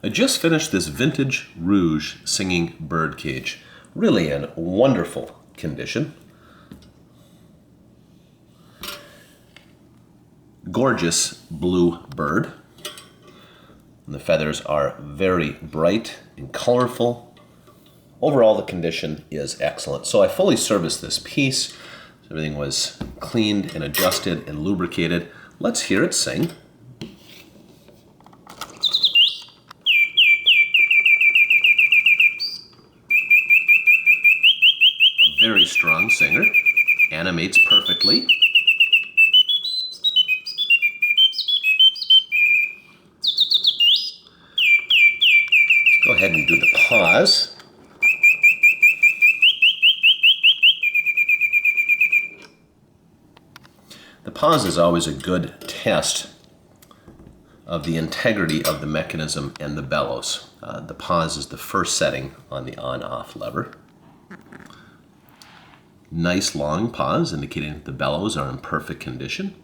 I just finished this vintage Reuge singing bird cage. Really in wonderful condition. Gorgeous blue bird. And the feathers are very bright and colorful. Overall, the condition is excellent. So I fully serviced this piece. Everything was cleaned and adjusted and lubricated. Let's hear it sing. A very strong singer, animates perfectly. Let's go ahead and do the pause. The pause is always a good test of the integrity of the mechanism and the bellows. The pause is the first setting on the on-off lever. Nice long pause indicating that the bellows are in perfect condition.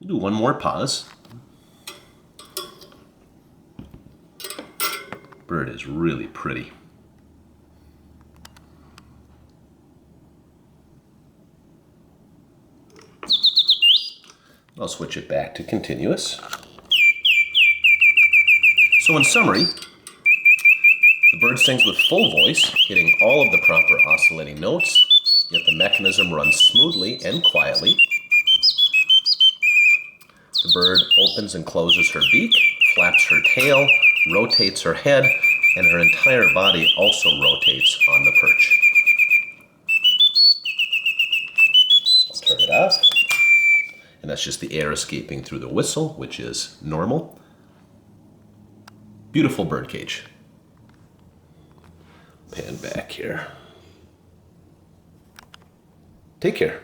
We'll do one more pause. Bird is really pretty. I'll switch it back to continuous. So in summary, the bird sings with full voice, hitting all of the proper oscillating notes, yet the mechanism runs smoothly and quietly. The bird opens and closes her beak, flaps her tail, rotates her head, and her entire body also rotates on the perch. I'll turn it off. And that's just the air escaping through the whistle, which is normal. Beautiful birdcage. Pan back here. Take care.